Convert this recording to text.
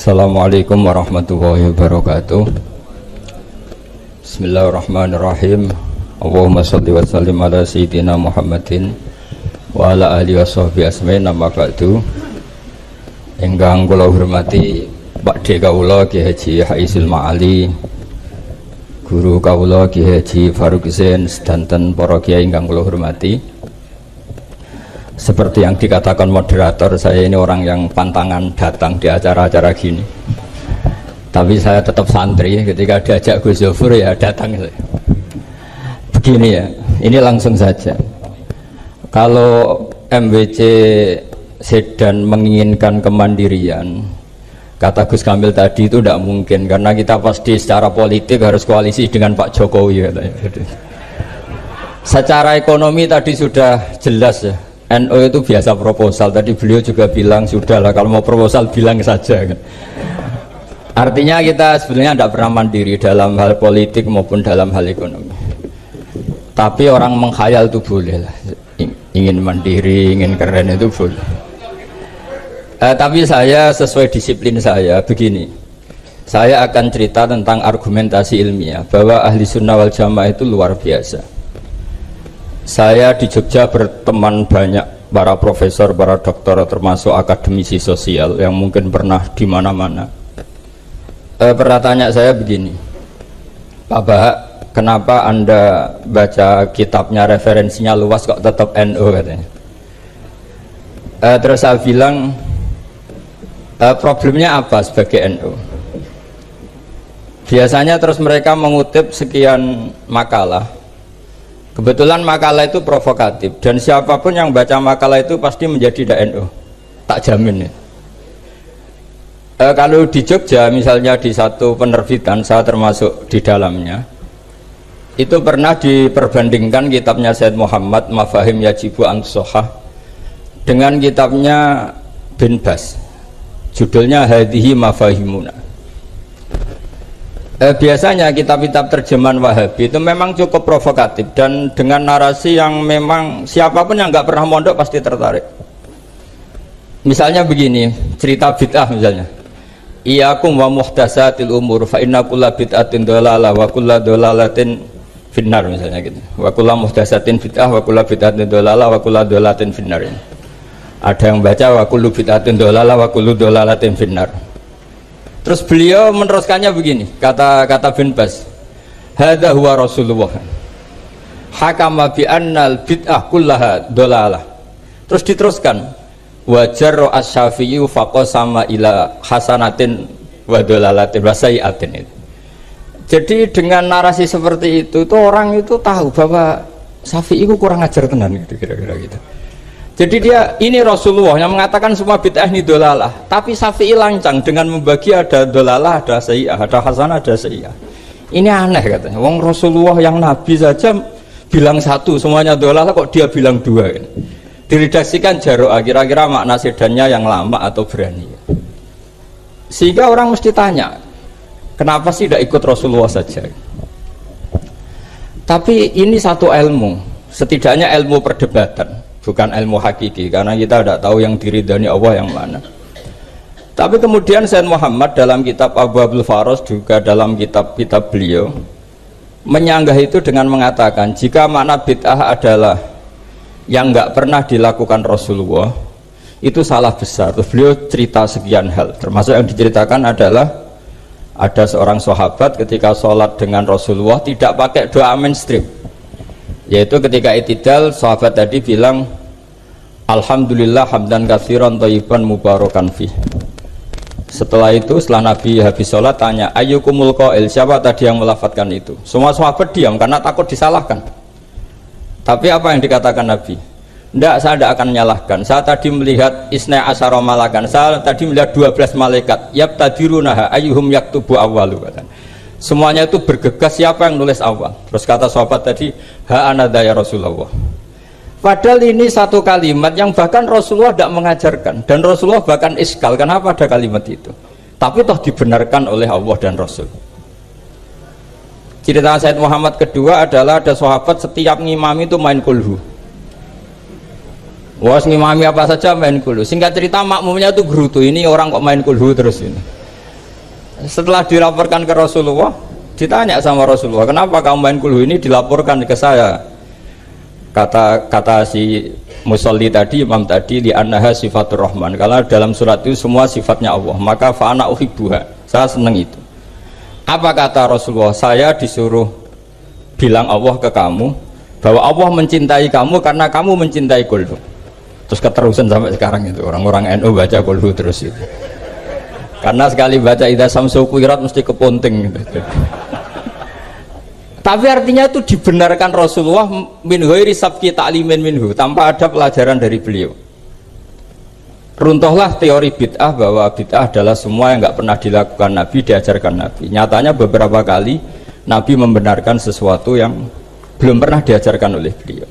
Assalamualaikum warahmatullahi wabarakatuh. Bismillahirrahmanirrahim. Allahumma sholli wa sallim ala sayyidina Muhammadin wa ala alihi washabbihi asma'in, amma ba'du. Ingkang kula hormati Pakde kawula Ki Haji Haisul Ma'ali, guru kawula Ki Haji Faruk Zain, sedanten para kiai ingkang kula hormati. Seperti yang dikatakan moderator, saya ini orang yang pantangan datang di acara-acara gini. Tapi saya tetap santri, ketika diajak Gus Zofur ya datang. Begini ya, ini langsung saja. Kalau MWC Sedan menginginkan kemandirian, kata Gus Kamil tadi itu tidak mungkin, karena kita pasti secara politik harus koalisi dengan Pak Jokowi. Secara ekonomi tadi sudah jelas ya. NU itu biasa proposal, tadi beliau juga bilang sudahlah kalau mau proposal bilang saja kan. Artinya kita sebenarnya tidak pernah mandiri dalam hal politik maupun dalam hal ekonomi. Tapi orang menghayal itu boleh lah, ingin mandiri, ingin keren itu boleh. Tapi saya sesuai disiplin saya begini, saya akan cerita tentang argumentasi ilmiah bahwa ahli sunnah wal jamaah itu luar biasa. Saya di Jogja berteman banyak para profesor, para doktor, termasuk akademisi sosial yang mungkin pernah di mana-mana. Pernah tanya saya begini, Pak Bahak, kenapa Anda baca kitabnya referensinya luas kok tetap NU katanya. Terus saya bilang, problemnya apa sebagai NU? Biasanya terus mereka mengutip sekian makalah. Kebetulan makalah itu provokatif dan siapapun yang baca makalah itu pasti menjadi NU, tak jamin ya. Kalau di Jogja misalnya di satu penerbitan, saya termasuk di dalamnya, itu pernah diperbandingkan kitabnya Said Muhammad Mafahim Yajibu An-Sohah dengan kitabnya Bin Bas, judulnya Hadihi Mafahimuna. Biasanya kitab-kitab terjemahan Wahabi itu memang cukup provokatif dan dengan narasi yang memang siapapun yang nggak pernah mondok pasti tertarik. Misalnya begini, cerita bid'ah misalnya, Iyyakum wa muhdatsatil umur fa inna kulla bid'atin dhalalah wa kulla dhalalatin finnar, misalnya gitu. Wa kulla muhdatsatin bid'ah wa kulla bid'atin dhalalah wa kulla dhalalatin finnar. Ada yang baca wa kullu bid'atin dhalalah wa kullu dhalalatin finnar. Terus beliau meneruskannya begini, kata Bin Bas, hadza huwa Rasulullah hakama bi annal bid'ah kullaha dhalalah. Terus diteruskan, wajar asy-Syafi'i faqasama ila hasanatin wa dhalalatin wa sayi'atin. Jadi dengan narasi seperti itu orang itu tahu bahwa Syafi'i itu kurang ajar tenan gitu, kira-kira gitu. Jadi dia, ini Rasulullah yang mengatakan semua bid'ah ini dolalah, tapi Syafi'i lancang dengan membagi ada dolalah, ada sayyah, ada hasanah, ada sayyah. Ini aneh katanya, wong Rasulullah yang Nabi saja bilang satu, semuanya dolalah, kok dia bilang dua kan? Diredaksikan Jaro'ah, kira-kira makna sedannya yang lama atau berani. Sehingga orang mesti tanya, kenapa sih tidak ikut Rasulullah saja? Tapi ini satu ilmu, setidaknya ilmu perdebatan, bukan ilmu hakiki, karena kita tidak tahu yang diridhani Allah yang mana. Tapi kemudian Said Muhammad dalam kitab Abu Abdul Faros, juga dalam kitab-kitab beliau menyanggah itu dengan mengatakan jika makna bid'ah adalah yang nggak pernah dilakukan Rasulullah, itu salah besar. Terus beliau cerita sekian hal, termasuk yang diceritakan adalah ada seorang sahabat ketika sholat dengan Rasulullah tidak pakai doa mainstream, yaitu ketika itidal sahabat tadi bilang alhamdulillah hamdan katsiran thayyiban mubarakan fih. Setelah itu, setelah Nabi habis sholat tanya ayyukumul qail, siapa tadi yang melafadzkan itu? Semua sahabat diam karena takut disalahkan. Tapi apa yang dikatakan Nabi? Tidak, saya tidak akan menyalahkan. Saya tadi melihat isna asyara malakan, saya tadi melihat 12 malaikat yabtadirunaha ayyuhum yaktubu awwalu. Semuanya itu bergegas siapa yang nulis awal. Terus kata sahabat tadi, ha anada ya Rasulullah. Padahal ini satu kalimat yang bahkan Rasulullah tidak mengajarkan, dan Rasulullah bahkan iskal kenapa ada kalimat itu, tapi toh dibenarkan oleh Allah dan Rasul. Cerita Said Muhammad kedua adalah ada sahabat setiap ngimami itu main kulhu. Wah, ngimami apa saja main kulhu. Singkat cerita makmumnya itu gerutu, ini orang kok main kulhu terus ini. setelah dilaporkan ke Rasulullah, ditanya sama Rasulullah, kenapa kamu main kulhu ini dilaporkan ke saya? Kata si musolli tadi, imam tadi, li annaha sifatur rahman, karena dalam surat itu semua sifatnya Allah, maka fa'ana uhibbuha, saya senang itu. Apa kata Rasulullah? Saya disuruh bilang Allah ke kamu bahwa Allah mencintai kamu karena kamu mencintai kulhu. Terus keterusan sampai sekarang itu orang-orang NU baca kulhu terus itu, karena sekali baca idza samsu kuwirat mesti keponting gitu. Tapi artinya itu dibenarkan Rasulullah min ghairi sabqi ta'limin minhu, tanpa ada pelajaran dari beliau. Runtuhlah teori bid'ah bahwa bid'ah adalah semua yang nggak pernah dilakukan Nabi, diajarkan Nabi. Nyatanya beberapa kali Nabi membenarkan sesuatu yang belum pernah diajarkan oleh beliau.